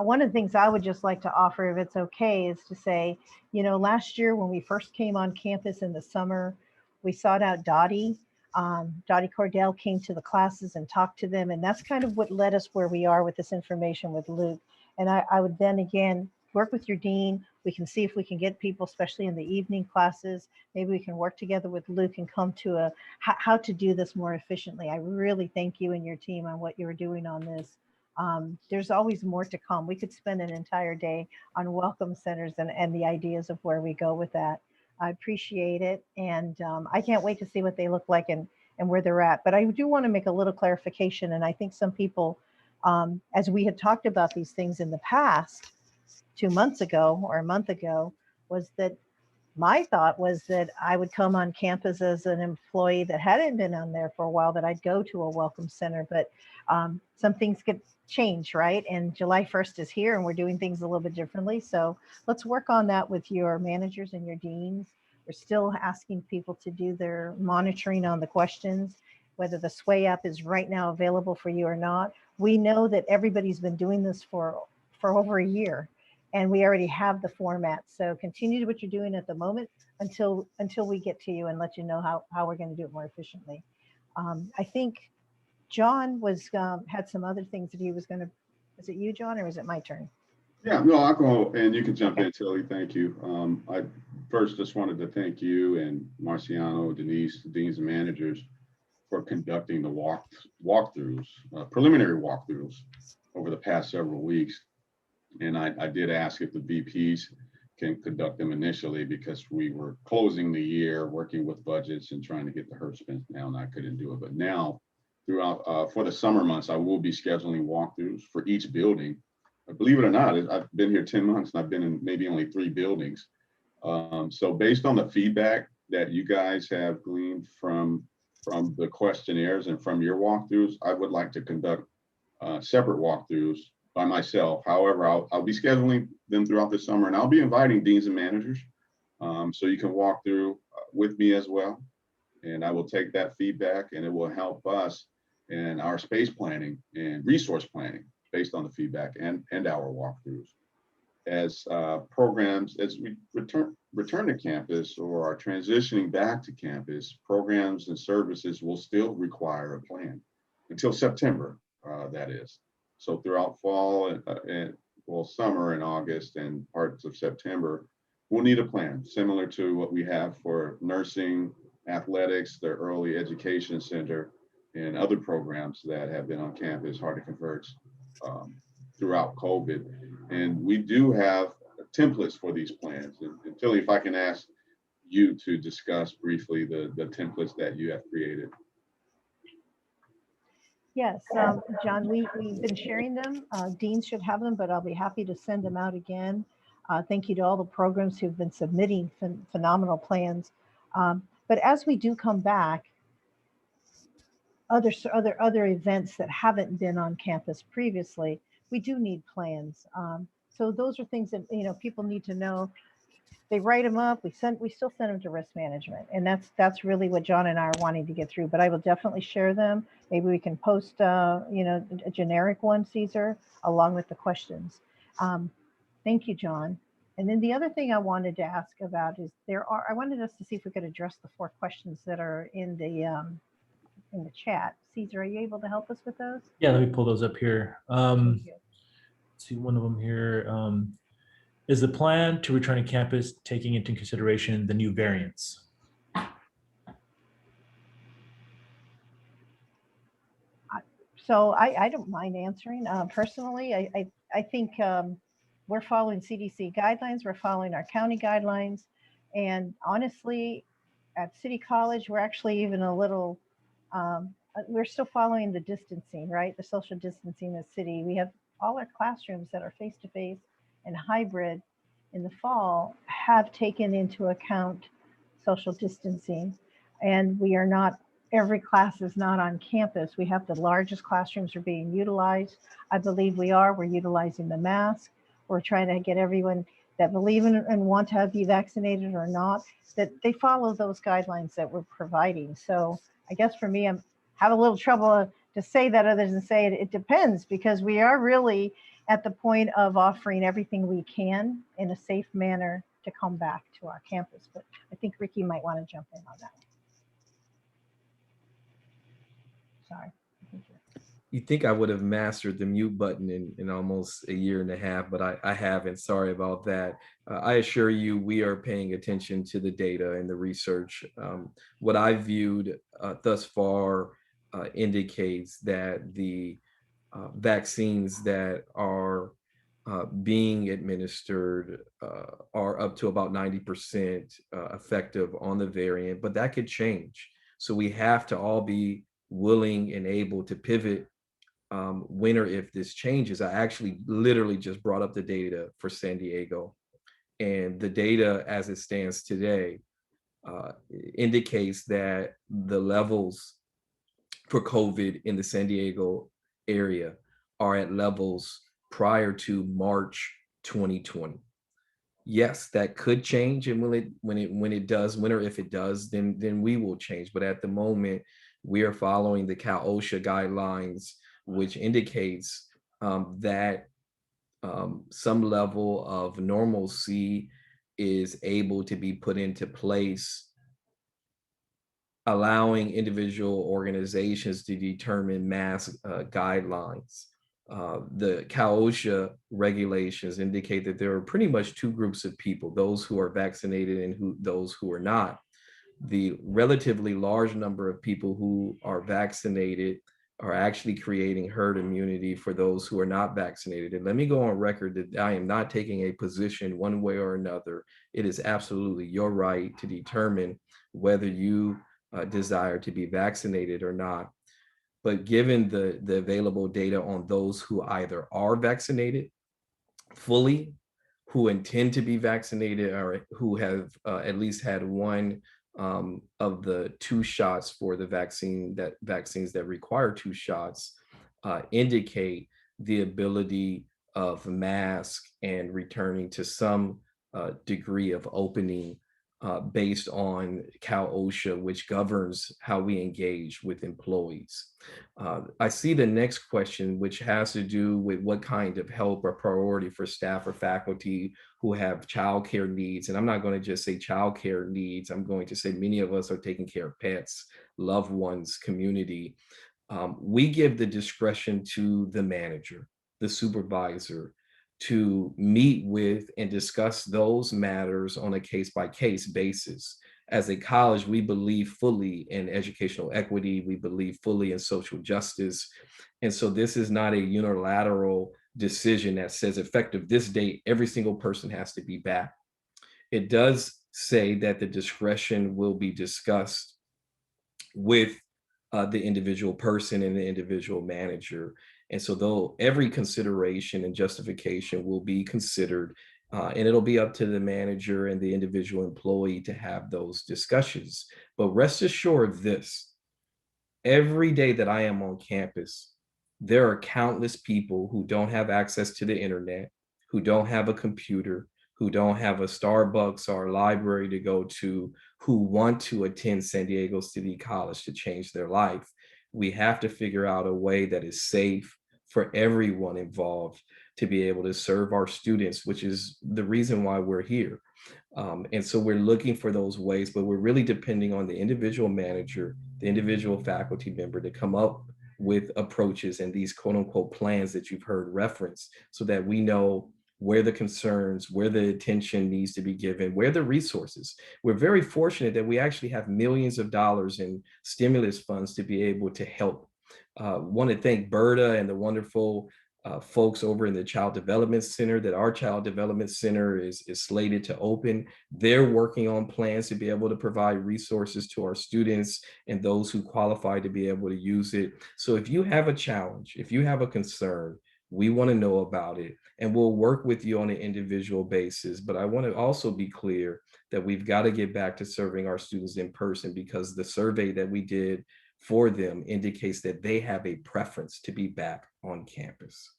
one of the things I would just like to offer, if it's okay, is to say, last year when we first came on campus in the summer, we sought out Dottie. Dottie Cordell came to the classes and talked to them. And that's kind of what led us where we are with this information with Luke. And I would then again work with your dean. We can see if we can get people, especially in the evening classes. Maybe we can work together with Luke and come to how to do this more efficiently. I really thank you and your team on what you're doing on this. There's always more to come. We could spend an entire day on welcome centers and the ideas of where we go with that. I appreciate it. And I can't wait to see what they look like and where they're at. But I do want to make a little clarification. And I think some people, as we had talked about these things in the past, 2 months ago or a month ago, was that my thought was that I would come on campus as an employee that hadn't been on there for a while, that I'd go to a welcome center, but some things get changed, right? And July 1st is here and we're doing things a little bit differently. So let's work on that with your managers and your deans. We're still asking people to do their monitoring on the questions, whether the Sway app is right now available for you or not. We know that everybody's been doing this for over a year, and we already have the format. So continue to what you're doing at the moment until we get to you and let you know how we're going to do it more efficiently. I think John was had some other things that he was going to. Is it you, John, or is it my turn? Yeah, no, I'll go and you can jump in, Tilly. Thank you. I first just wanted to thank you and Marciano, Denise, the deans and managers for conducting the walkthroughs, preliminary walkthroughs over the past several weeks. And I did ask if the VPs can conduct them initially because we were closing the year, working with budgets and trying to get the HERF spent down. I couldn't do it. But now, throughout for the summer months, I will be scheduling walkthroughs for each building. Believe it or not, I've been here 10 months and I've been in maybe only 3 buildings. So based on the feedback that you guys have gleaned from the questionnaires and from your walkthroughs, I would like to conduct separate walkthroughs by myself. However, I'll be scheduling them throughout the summer, and I'll be inviting deans and managers so you can walk through with me as well. And I will take that feedback, and it will help us in our space planning and resource planning based on the feedback and our walkthroughs. As programs, as we return to campus or are transitioning back to campus, programs and services will still require a plan until September, that is. So throughout fall and well, summer in August and parts of September, we'll need a plan similar to what we have for nursing, athletics, the early education center, and other programs that have been on campus, hard to convert throughout COVID. And we do have templates for these plans. And Tilly, if I can ask you to discuss briefly the templates that you have created. Yes, John, we've been sharing them. Deans should have them, but I'll be happy to send them out again. Thank you to all the programs who've been submitting phenomenal plans. But as we do come back, other events that haven't been on campus previously, we do need plans. So those are things that people need to know. They write them up. We still send them to risk management, and that's really what John and I are wanting to get through. But I will definitely share them. Maybe we can post a generic one, Caesar, along with the questions. Thank you, John. And then the other thing I wanted to ask about is I wanted us to see if we could address the 4 questions that are in the chat. Caesar, are you able to help us with those? Yeah, let me pull those up here. Thank you. See one of them here. Is the plan to return to campus taking into consideration the new variants? So I don't mind answering. Personally, I think we're following CDC guidelines. We're following our county guidelines. And honestly, at City College, we're actually even a little, we're still following the distancing, right? The social distancing in the city. We have all our classrooms that are face-to-face and hybrid in the fall have taken into account social distancing. And we are not, every class is not on campus. We have the largest classrooms are being utilized. I believe we're utilizing the mask. We're trying to get everyone that believe in and want to be vaccinated or not, that they follow those guidelines that we're providing. So I guess for me, I have a little trouble to say that other than say it depends, because we are really at the point of offering everything we can in a safe manner to come back to our campus. But I think Ricky might want to jump in on that one. Sorry. You think I would have mastered the mute button in almost a year and a half, but I haven't. Sorry about that. I assure you, we are paying attention to the data and the research. What I viewed thus far indicates that the vaccines that are being administered are up to about 90% effective on the variant, but that could change. So we have to all be willing and able to pivot when or if this changes. I actually literally just brought up the data for San Diego, And the data as it stands today indicates that the levels for COVID in the San Diego area are at levels prior to March 2020. Yes, that could change, and when it does, when or if it does, then we will change. But at the moment, we are following the Cal OSHA guidelines, which indicates that some level of normalcy is able to be put into place, allowing individual organizations to determine mask guidelines. The Cal OSHA regulations indicate that there are pretty much two groups of people: those who are vaccinated and those who are not. The relatively large number of people who are vaccinated are actually creating herd immunity for those who are not vaccinated. And let me go on record that I am not taking a position one way or another. It is absolutely your right to determine whether you desire to be vaccinated or not. But given the available data on those who either are vaccinated fully, who intend to be vaccinated, or who have at least had one of the two shots for the vaccines that require two shots, indicate the ability of mask and returning to some degree of opening based on Cal OSHA, which governs how we engage with employees. I see the next question, which has to do with what kind of help or priority for staff or faculty who have childcare needs. And I'm not going to just say childcare needs. I'm going to say many of us are taking care of pets, loved ones, community. We give the discretion to the manager, the supervisor, to meet with and discuss those matters on a case-by-case basis. As a college, we believe fully in educational equity. We believe fully in social justice. And so this is not a unilateral decision that says effective this date, every single person has to be back. It does say that the discretion will be discussed with the individual person and the individual manager. And so though every consideration and justification will be considered, and it'll be up to the manager and the individual employee to have those discussions. But rest assured of this: every day that I am on campus, there are countless people who don't have access to the internet, who don't have a computer, who don't have a Starbucks or a library to go to, who want to attend San Diego City College to change their life. We have to figure out a way that is safe for everyone involved to be able to serve our students, which is the reason why we're here. And so we're looking for those ways, but we're really depending on the individual manager, the individual faculty member to come up with approaches and these quote unquote plans that you've heard referenced, so that we know where the concerns, where the attention needs to be given, where the resources. We're very fortunate that we actually have millions of dollars in stimulus funds to be able to help. Want to thank Berta and the wonderful folks over in the Child Development Center, that our Child Development Center is slated to open. They're working on plans to be able to provide resources to our students and those who qualify to be able to use it. So if you have a challenge, if you have a concern, we want to know about it, and we'll work with you on an individual basis. But I want to also be clear that we've got to get back to serving our students in person, because the survey that we did for them indicates that they have a preference to be back on campus.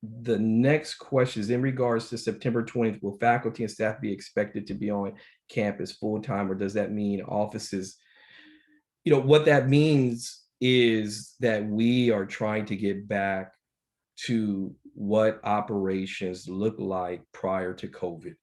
The next question is in regards to September 20th. Will faculty and staff be expected to be on campus full time, or does that mean offices? What that means is that we are trying to get back to what operations look like prior to COVID.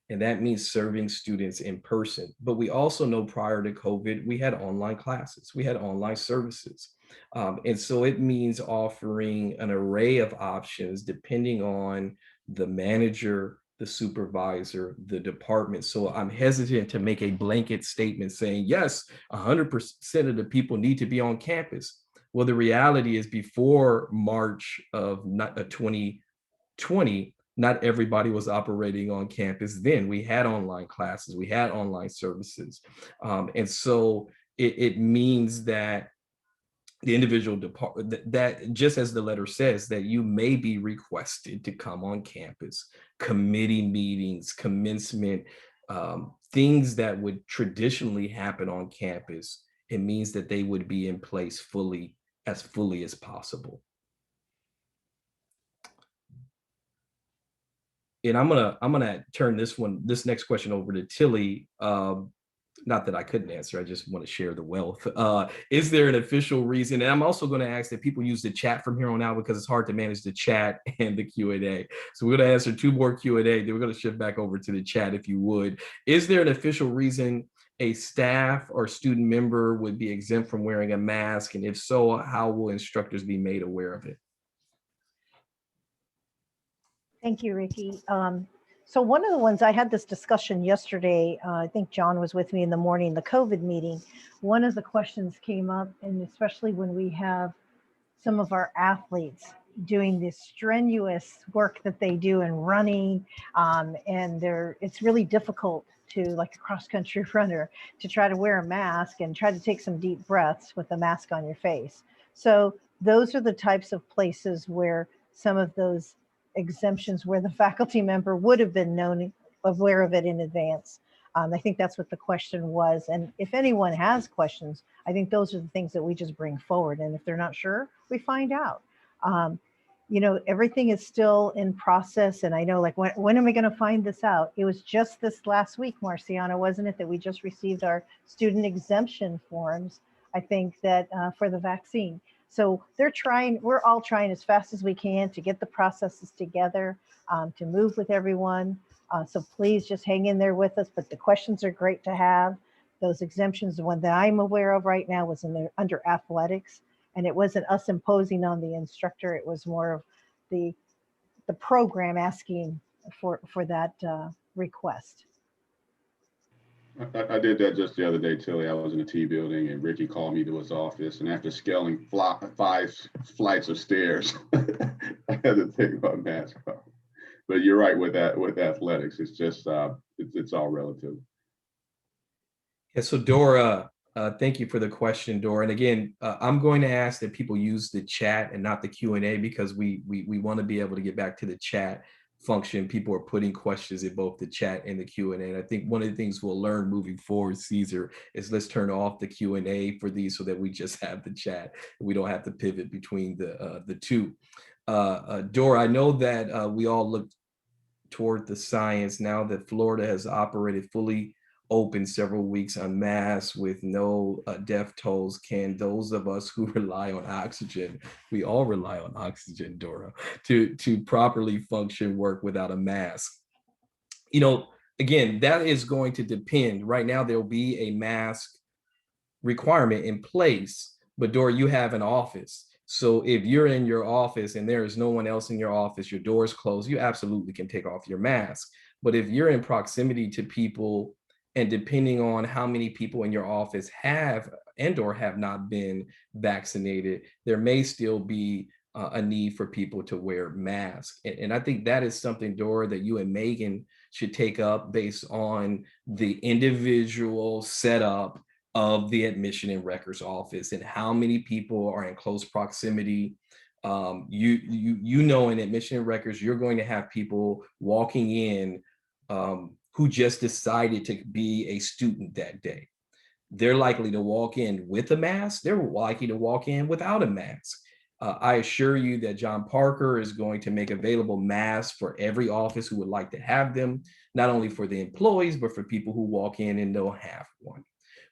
And that means serving students in person. But we also know prior to COVID, we had online classes, we had online services. And so it means offering an array of options depending on the manager, the supervisor, the department. So I'm hesitant to make a blanket statement saying, yes, 100% of the people need to be on campus. Well, the reality is before March of 2020, not everybody was operating on campus then. We had online classes, we had online services. And so it means that the individual department that just as the letter says, that you may be requested to come on campus, committee meetings, commencement, things that would traditionally happen on campus. It means that they would be in place fully as possible. And I'm gonna turn this next question over to Tilly. Not that I couldn't answer, I just want to share the wealth. Is there an official reason? And I'm also going to ask that people use the chat from here on out, because it's hard to manage the chat and the Q&A. So we're going to answer 2 more Q&A, then we're going to shift back over to the chat if you would. Is there an official reason a staff or student member would be exempt from wearing a mask? And if so, how will instructors be made aware of it? Thank you, Ricky. So one of the ones, I had this discussion yesterday, I think John was with me in the morning, the COVID meeting. One of the questions came up, and especially when we have some of our athletes doing this strenuous work that they do in running, and it's really difficult to, like a cross-country runner, to try to wear a mask and try to take some deep breaths with a mask on your face. So those are the types of places where some of those exemptions, where the faculty member would have been aware of it in advance. I think that's what the question was. And if anyone has questions, I think those are the things that we just bring forward. And if they're not sure, we find out. You know, everything is still in process. And I know, like, when am I going to find this out? It was just this last week, Marciana, wasn't it, that we just received our student exemption forms, I think, that for the vaccine. So we're all trying as fast as we can to get the processes together, to move with everyone. So please just hang in there with us. But the questions are great to have. Those exemptions, the one that I'm aware of right now was under athletics. And it wasn't us imposing on the instructor. It was more of the program asking for that request. I did that just the other day, Tilly. I was in the T building and Ricky called me to his office, and after scaling 5 flights of stairs, I had to take my mask off. But you're right with that, with athletics. It's just, it's all relative. Yeah, so Dora, thank you for the question, Dora. And again, I'm going to ask that people use the chat and not the Q&A, because we want to be able to get back to the chat function. People are putting questions in both the chat and the Q&A. And I think one of the things we'll learn moving forward, Caesar, is let's turn off the Q&A for these so that we just have the chat. We don't have to pivot between the two. Dora, I know that we all looked toward the science now that Florida has operated fully open several weeks unmasked with no death tolls. Can those of us who rely on oxygen, we all rely on oxygen, Dora, to properly function, work without a mask? You know, again, that is going to depend. Right now, there'll be a mask requirement in place, but Dora, you have an office. So if you're in your office and there is no one else in your office, your door is closed, you absolutely can take off your mask. But if you're in proximity to people, and depending on how many people in your office have and or have not been vaccinated, there may still be a need for people to wear masks. And I think that is something, Dora, that you and Megan should take up based on the individual setup of the admission and records office and how many people are in close proximity. You know, in admission and records, you're going to have people walking in who just decided to be a student that day. They're likely to walk in with a mask. They're likely to walk in without a mask. I assure you that John Parker is going to make available masks for every office who would like to have them, not only for the employees, but for people who walk in and don't have one.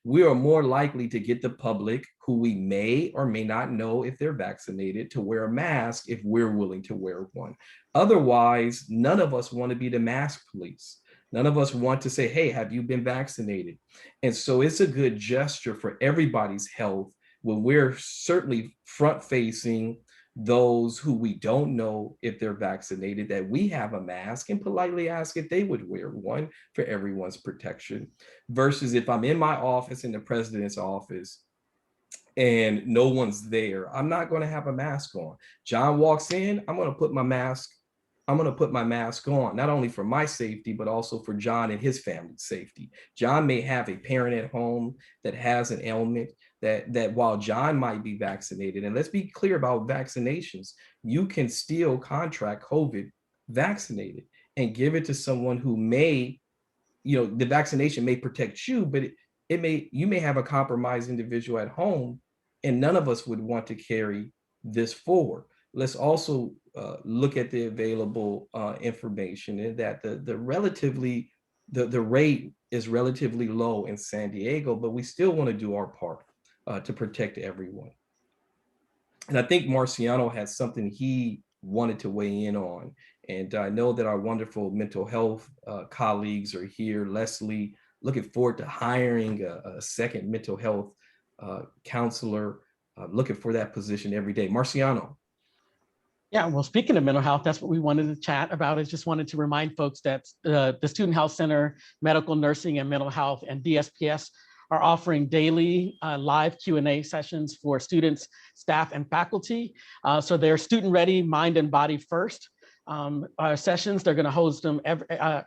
We are more likely to get the public, who we may or may not know if they're vaccinated, to wear a mask if we're willing to wear one. Otherwise, none of us want to be the mask police. None of us want to say, hey, have you been vaccinated? And so it's a good gesture for everybody's health when we're certainly front-facing those who we don't know if they're vaccinated, that we have a mask and politely ask if they would wear one for everyone's protection. Versus if I'm in my office, in the president's office, and no one's there, I'm not going to have a mask on. John walks in, I'm going to put my mask on, not only for my safety, but also for John and his family's safety. John may have a parent at home that has an ailment that while John might be vaccinated, and let's be clear about vaccinations, you can still contract COVID vaccinated and give it to someone who may, the vaccination may protect you, but you may have a compromised individual at home, and none of us would want to carry this forward. Let's also look at the available information, and that the rate is relatively low in San Diego, but we still want to do our part to protect everyone. And I think Marciano has something he wanted to weigh in on. And I know that our wonderful mental health colleagues are here. Leslie, looking forward to hiring a second mental health counselor, looking for that position every day. Marciano. Yeah, well, speaking of mental health, that's what we wanted to chat about. Is just wanted to remind folks that the Student Health Center, Medical Nursing and Mental Health, and DSPS are offering daily live Q&A sessions for students, staff, and faculty. So they're student ready, mind and body first sessions. They're going to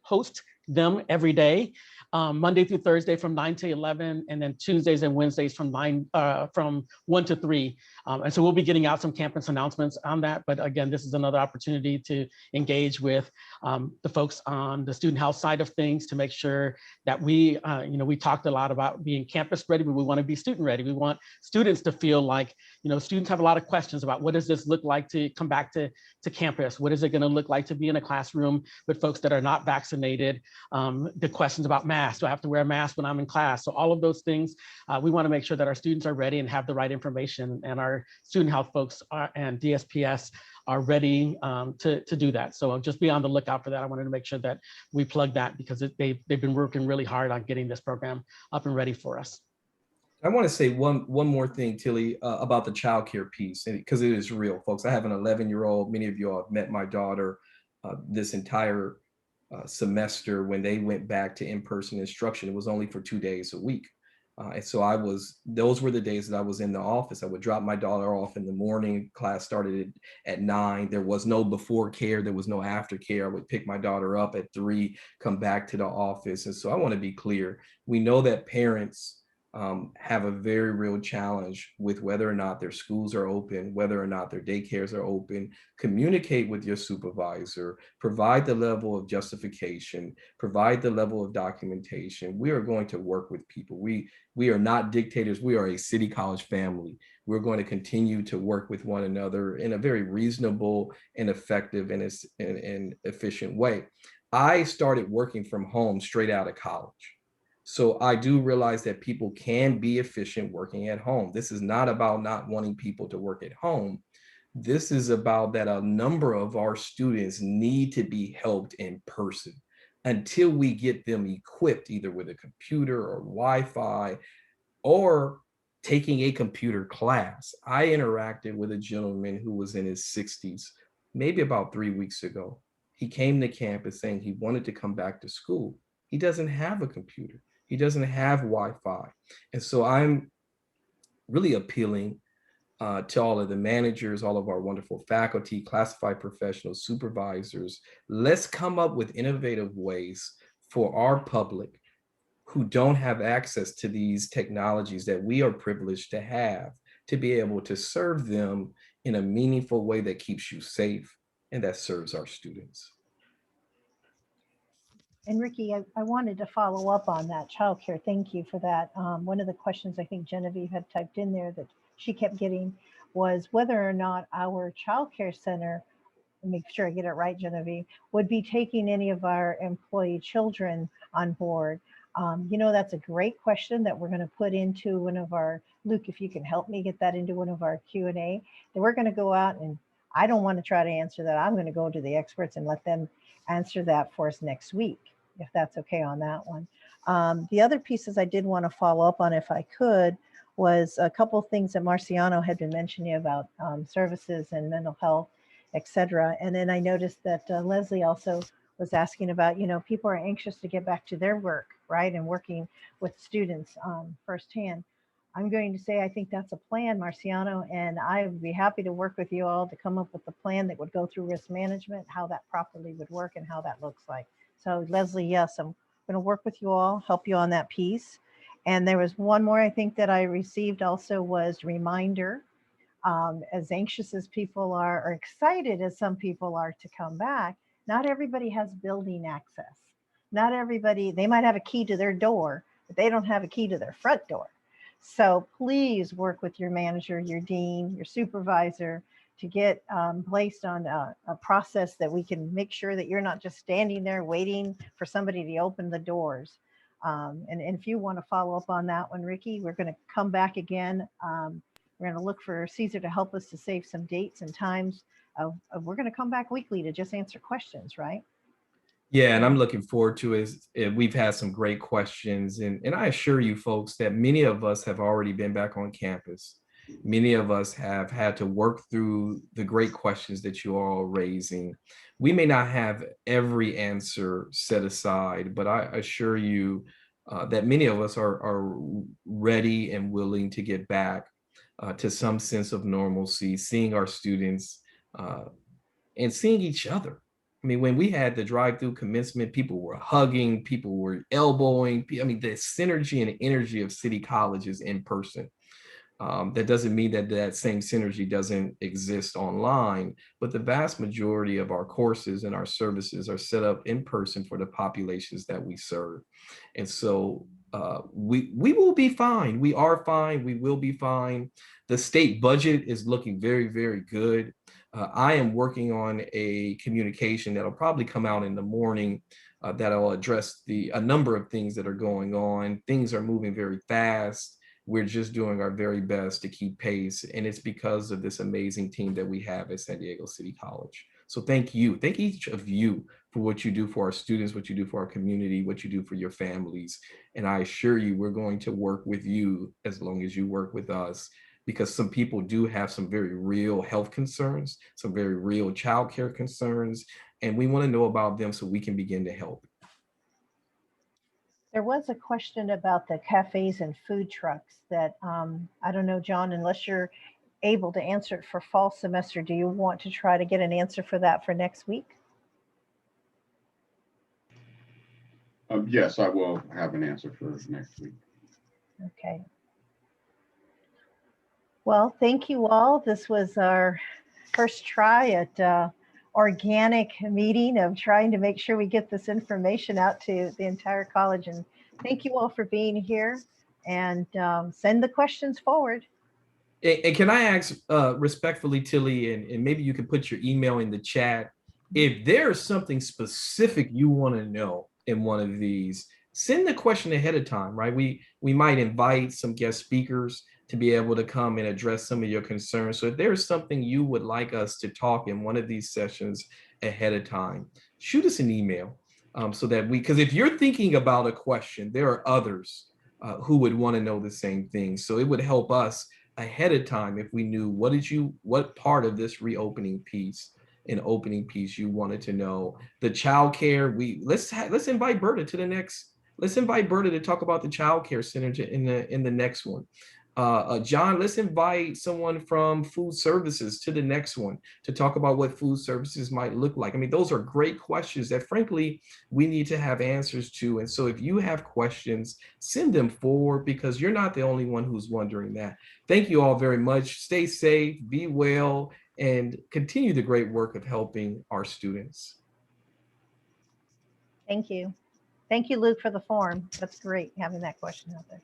host them every day, Monday through Thursday from 9 to 11, and then Tuesdays and Wednesdays from 1 to 3. And so we'll be getting out some campus announcements on that. But again, this is another opportunity to engage with the folks on the student health side of things to make sure that we talked a lot about being campus ready, but we want to be student ready. We want students to feel like, students have a lot of questions about what does this look like to come back to campus? What is it going to look like to be in a classroom with folks that are not vaccinated? The questions about masks. Do I have to wear a mask when I'm in class? So all of those things, we want to make sure that our students are ready and have the right information, and our student health folks and DSPS are ready to do that. So just be on the lookout for that. I wanted to make sure that we plug that because they've been working really hard on getting this program up and ready for us. I want to say one more thing, Tilly, about the childcare piece, because it is real, folks. I have an 11-year-old. Many of you all have met my daughter this entire semester. When they went back to in-person instruction, it was only for 2 days a week. And so those were the days that I was in the office. I would drop my daughter off in the morning. Class started at 9. There was no before care. There was no after care. I would pick my daughter up at 3, come back to the office. And so I want to be clear. We know that parents have a very real challenge with whether or not their schools are open, whether or not their daycares are open. Communicate with your supervisor, provide the level of justification, provide the level of documentation. We are going to work with people. We are not dictators. We are a City College family. We're going to continue to work with one another in a very reasonable and effective and efficient way. I started working from home straight out of college. So I do realize that people can be efficient working at home. This is not about not wanting people to work at home. This is about that a number of our students need to be helped in person until we get them equipped either with a computer or Wi-Fi or taking a computer class. I interacted with a gentleman who was in his 60s, maybe about 3 weeks ago. He came to campus saying he wanted to come back to school. He doesn't have a computer. He doesn't have Wi-Fi. And so I'm really appealing to all of the managers, all of our wonderful faculty, classified professionals, supervisors. Let's come up with innovative ways for our public who don't have access to these technologies that we are privileged to have, to be able to serve them in a meaningful way that keeps you safe and that serves our students. And Ricky, I wanted to follow up on that childcare. Thank you for that. One of the questions I think Genevieve had typed in there that she kept getting was whether or not our childcare center, make sure I get it right, Genevieve, would be taking any of our employee children on board. That's a great question that we're going to put into one of our, Luke, if you can help me get that into one of our Q&A, that we're going to go out, and I don't want to try to answer that. I'm going to go to the experts and let them answer that for us next week, if that's okay on that one. The other pieces I did want to follow up on, if I could, was a couple of things that Marciano had been mentioning about services and mental health, et cetera. And then I noticed that Leslie also was asking about, people are anxious to get back to their work, right? And working with students firsthand. I'm going to say, I think that's a plan, Marciano, and I would be happy to work with you all to come up with a plan that would go through risk management, how that properly would work and how that looks like. So Leslie, yes, I'm going to work with you all, help you on that piece. And there was one more I think that I received also was reminder. As anxious as people are, or excited as some people are to come back, not everybody has building access. Not everybody, they might have a key to their door, but they don't have a key to their front door. So please work with your manager, your dean, your supervisor to get placed on a process that we can make sure that you're not just standing there waiting for somebody to open the doors. And if you want to follow up on that one, Ricky, we're going to come back again. We're going to look for Caesar to help us to save some dates and times. We're going to come back weekly to just answer questions, right? Yeah, and I'm looking forward to it. We've had some great questions, and I assure you folks that many of us have already been back on campus. Many of us have had to work through the great questions that you are all raising. We may not have every answer set aside, but I assure you that many of us are ready and willing to get back to some sense of normalcy, seeing our students and seeing each other. I mean, when we had the drive-through commencement, people were hugging, people were elbowing. I mean, the synergy and energy of City College is in person. That doesn't mean that that same synergy doesn't exist online, but the vast majority of our courses and our services are set up in person for the populations that we serve. And so we will be fine. We are fine. We will be fine. The state budget is looking very, very good. I am working on a communication that'll probably come out in the morning that'll address a number of things that are going on. Things are moving very fast. We're just doing our very best to keep pace. And it's because of this amazing team that we have at San Diego City College. So thank you. Thank each of you for what you do for our students, what you do for our community, what you do for your families. And I assure you, we're going to work with you as long as you work with us, because some people do have some very real health concerns, some very real childcare concerns, and we want to know about them so we can begin to help. There was a question about the cafes and food trucks that I don't know, John, unless you're able to answer it for fall semester, do you want to try to get an answer for that for next week? Yes, I will have an answer for next week. Okay. Well, thank you all. This was our first try at organic meeting of trying to make sure we get this information out to the entire college. And thank you all for being here, and send the questions forward. And can I ask respectfully, Tilly, and maybe you can put your email in the chat, if there's something specific you want to know in one of these, send the question ahead of time, right? We might invite some guest speakers to be able to come and address some of your concerns. So if there's something you would like us to talk in one of these sessions ahead of time, shoot us an email so that because if you're thinking about a question, there are others who would want to know the same thing. So it would help us ahead of time if we knew what part of this reopening piece and opening piece you wanted to know. The child care, let's invite Berta to the next. Let's invite Berta to talk about the child care center in the next one. John, let's invite someone from food services to the next one to talk about what food services might look like. I mean, those are great questions that frankly, we need to have answers to. And so if you have questions, send them forward, because you're not the only one who's wondering that. Thank you all very much. Stay safe, be well, and continue the great work of helping our students. Thank you. Thank you, Luke, for the form. That's great having that question out there.